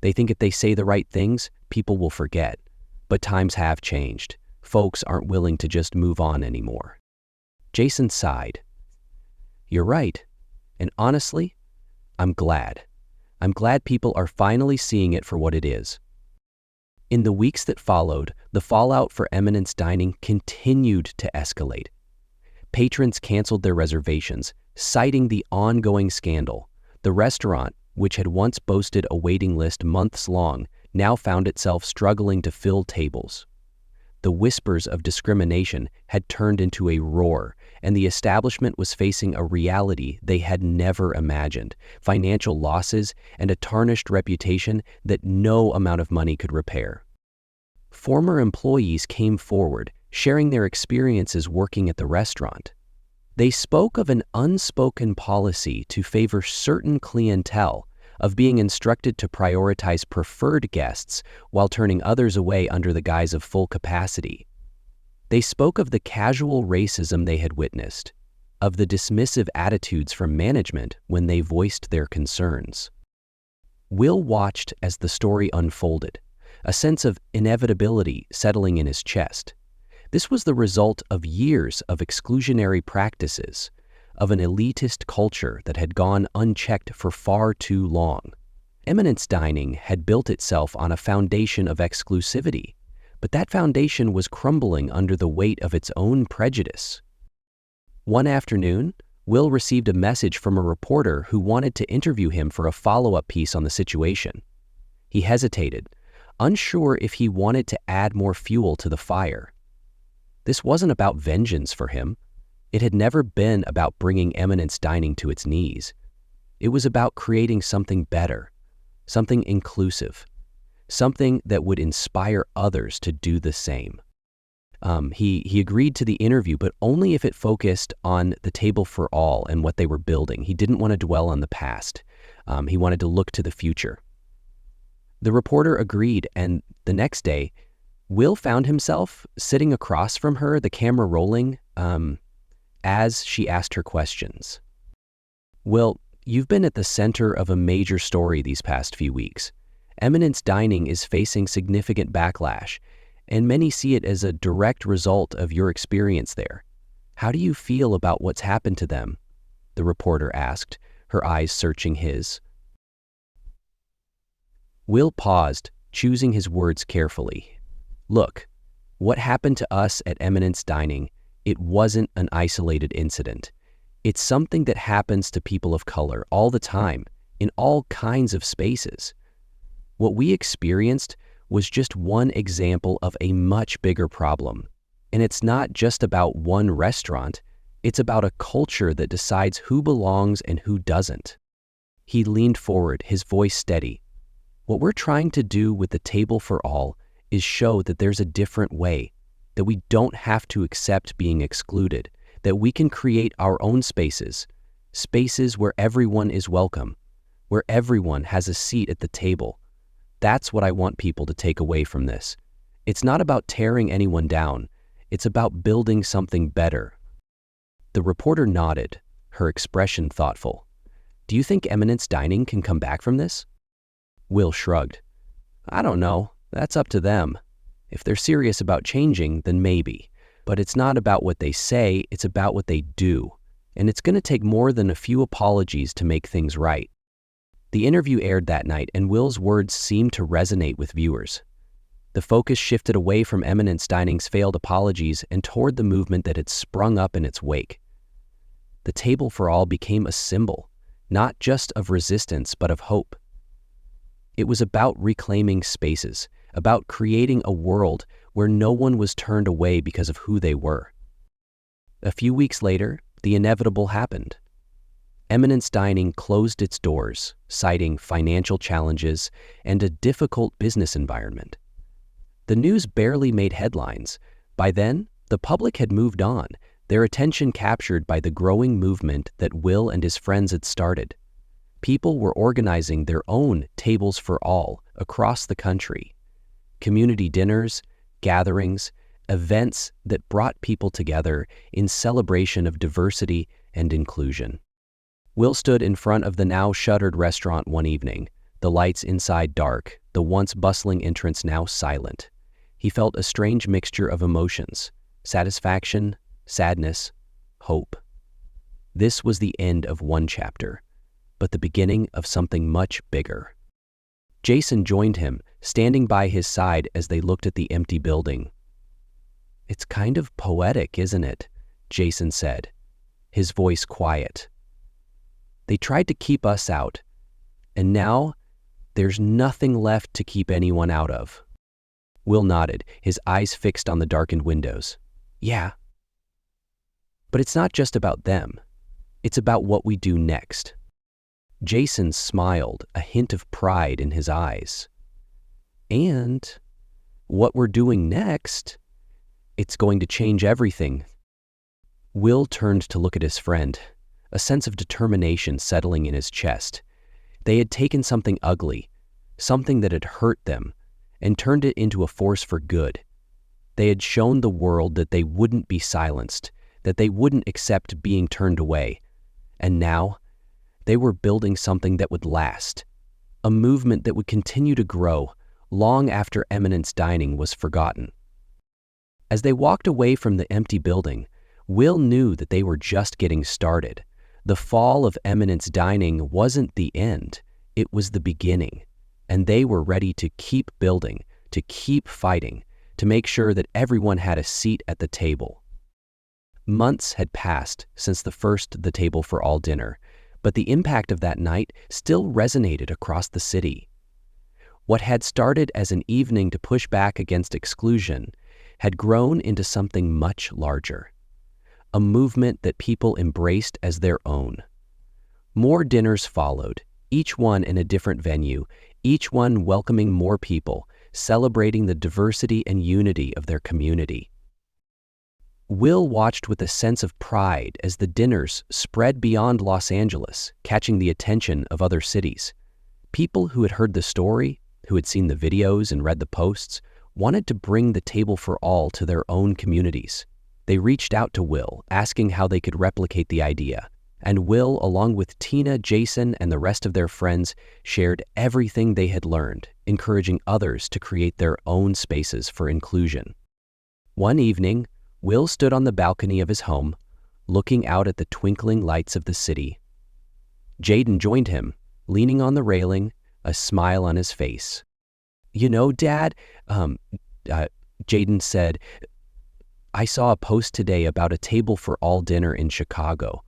They think if they say the right things, people will forget. But times have changed. Folks aren't willing to just move on anymore." Jason sighed. "You're right. And honestly, I'm glad. I'm glad people are finally seeing it for what it is." In the weeks that followed, the fallout for Eminence Dining continued to escalate. Patrons canceled their reservations, citing the ongoing scandal. The restaurant, which had once boasted a waiting list months long, now found itself struggling to fill tables. The whispers of discrimination had turned into a roar, and the establishment was facing a reality they had never imagined: financial losses and a tarnished reputation that no amount of money could repair. Former employees came forward, sharing their experiences working at the restaurant. They spoke of an unspoken policy to favor certain clientele, of being instructed to prioritize preferred guests while turning others away under the guise of full capacity. They spoke of the casual racism they had witnessed, of the dismissive attitudes from management when they voiced their concerns. Will watched as the story unfolded, a sense of inevitability settling in his chest. This was the result of years of exclusionary practices, of an elitist culture that had gone unchecked for far too long. Eminence Dining had built itself on a foundation of exclusivity, but that foundation was crumbling under the weight of its own prejudice. One afternoon, Will received a message from a reporter who wanted to interview him for a follow-up piece on the situation. He hesitated, unsure if he wanted to add more fuel to the fire. This wasn't about vengeance for him. It had never been about bringing Eminence Dining to its knees. It was about creating something better, something inclusive, something that would inspire others to do the same. He agreed to the interview, but only if it focused on the table for all and what they were building. He didn't want to dwell on the past. He wanted to look to the future. The reporter agreed, and the next day, Will found himself sitting across from her, the camera rolling, as she asked her questions. Will, you've been at the center of a major story these past few weeks. Eminence Dining is facing significant backlash, and many see it as a direct result of your experience there. How do you feel about what's happened to them? The reporter asked, her eyes searching his. Will paused, choosing his words carefully. Look, what happened to us at Eminence Dining, it wasn't an isolated incident. It's something that happens to people of color all the time, in all kinds of spaces. What we experienced was just one example of a much bigger problem. And it's not just about one restaurant, it's about a culture that decides who belongs and who doesn't. He leaned forward, his voice steady. What we're trying to do with the Table for All is show that there's a different way, that we don't have to accept being excluded, that we can create our own spaces, spaces where everyone is welcome, where everyone has a seat at the table. That's what I want people to take away from this. It's not about tearing anyone down. It's about building something better. The reporter nodded, her expression thoughtful. Do you think Eminence Dining can come back from this? Will shrugged. I don't know. That's up to them. If they're serious about changing, then maybe. But it's not about what they say, it's about what they do. And it's going to take more than a few apologies to make things right. The interview aired that night, and Will's words seemed to resonate with viewers. The focus shifted away from Eminence Dining's failed apologies and toward the movement that had sprung up in its wake. The Table for All became a symbol, not just of resistance, but of hope. It was about reclaiming spaces, about creating a world where no one was turned away because of who they were. A few weeks later, the inevitable happened. Eminence Dining closed its doors, citing financial challenges and a difficult business environment. The news barely made headlines. By then, the public had moved on, their attention captured by the growing movement that Will and his friends had started. People were organizing their own tables for all across the country. Community dinners, gatherings, events that brought people together in celebration of diversity and inclusion. Will stood in front of the now shuttered restaurant one evening, the lights inside dark, the once bustling entrance now silent. He felt a strange mixture of emotions, satisfaction, sadness, hope. This was the end of one chapter, but the beginning of something much bigger. Jason joined him, standing by his side as they looked at the empty building. It's kind of poetic, isn't it? Jason said, his voice quiet. They tried to keep us out, and now there's nothing left to keep anyone out of. Will nodded, his eyes fixed on the darkened windows. Yeah. But it's not just about them. It's about what we do next. Jason smiled, a hint of pride in his eyes. And what we're doing next, it's going to change everything. Will turned to look at his friend, a sense of determination settling in his chest. They had taken something ugly, something that had hurt them, and turned it into a force for good. They had shown the world that they wouldn't be silenced, that they wouldn't accept being turned away. And now, they were building something that would last, a movement that would continue to grow long after Eminence Dining was forgotten. As they walked away from the empty building, Will knew that they were just getting started. The fall of Eminence Dining wasn't the end, it was the beginning, and they were ready to keep building, to keep fighting, to make sure that everyone had a seat at the table. Months had passed since the first The Table for All dinner, but the impact of that night still resonated across the city. What had started as an evening to push back against exclusion had grown into something much larger, a movement that people embraced as their own. More dinners followed, each one in a different venue, each one welcoming more people, celebrating the diversity and unity of their community. Will watched with a sense of pride as the dinners spread beyond Los Angeles, catching the attention of other cities. People who had heard the story, who had seen the videos and read the posts, wanted to bring the table for all to their own communities. They reached out to Will, asking how they could replicate the idea. And Will, along with Tina, Jason, and the rest of their friends, shared everything they had learned, encouraging others to create their own spaces for inclusion. One evening, Will stood on the balcony of his home, looking out at the twinkling lights of the city. Jaden joined him, leaning on the railing, a smile on his face. "You know, Dad," Jaden said, "I saw a post today about a table for all dinner in Chicago.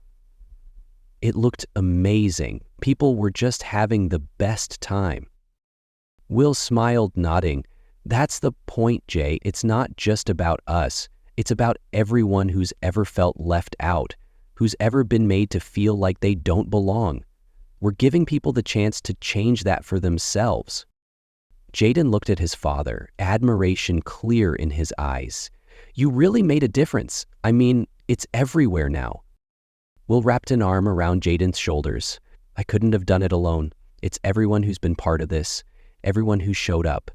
It looked amazing. People were just having the best time." Will smiled, nodding. "That's the point, Jay. It's not just about us. It's about everyone who's ever felt left out, who's ever been made to feel like they don't belong. We're giving people the chance to change that for themselves." Jaden looked at his father, admiration clear in his eyes. "You really made a difference. I mean, it's everywhere now." Will wrapped an arm around Jaden's shoulders. "I couldn't have done it alone. It's everyone who's been part of this, everyone who showed up,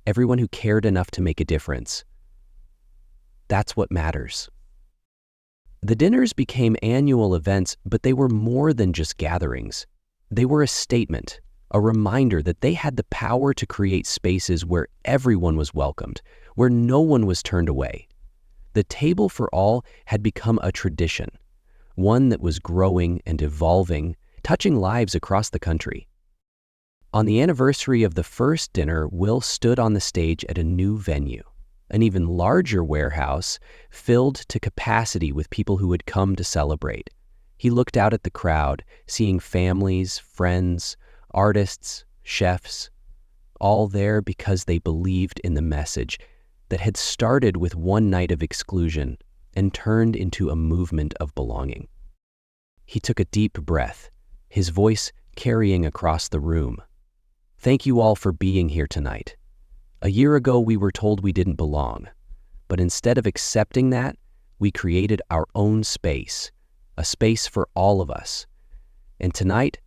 everyone who cared enough to make a difference. That's what matters." The dinners became annual events, but they were more than just gatherings. They were a statement, a reminder that they had the power to create spaces where everyone was welcomed, where no one was turned away. The table for all had become a tradition, one that was growing and evolving, touching lives across the country. On the anniversary of the first dinner, Will stood on the stage at a new venue, an even larger warehouse filled to capacity with people who had come to celebrate. He looked out at the crowd, seeing families, friends, artists, chefs, all there because they believed in the message that had started with one night of exclusion and turned into a movement of belonging. He took a deep breath, his voice carrying across the room. "Thank you all for being here tonight. A year ago, we were told we didn't belong, but instead of accepting that, we created our own space, a space for all of us. And tonight,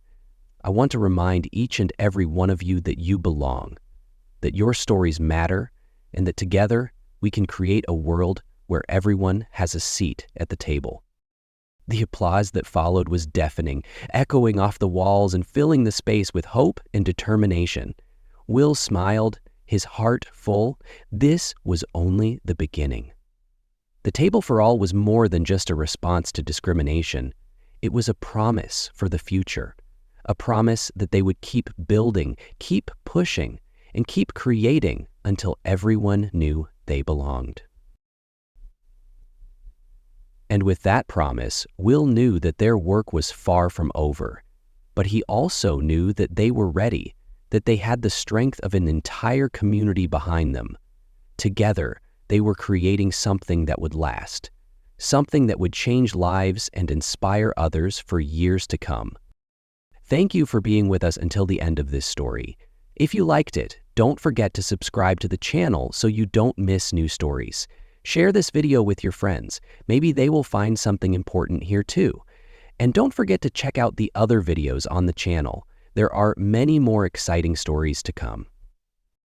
I want to remind each and every one of you that you belong, that your stories matter, and that together we can create a world where everyone has a seat at the table." The applause that followed was deafening, echoing off the walls and filling the space with hope and determination. Will smiled, his heart full. This was only the beginning. The Table for All was more than just a response to discrimination. It was a promise for the future, a promise that they would keep building, keep pushing, and keep creating until everyone knew they belonged. And with that promise, Will knew that their work was far from over. But he also knew that they were ready, that they had the strength of an entire community behind them. Together, they were creating something that would last, something that would change lives and inspire others for years to come. Thank you for being with us until the end of this story. If you liked it, don't forget to subscribe to the channel so you don't miss new stories. Share this video with your friends. Maybe they will find something important here too. And don't forget to check out the other videos on the channel. There are many more exciting stories to come.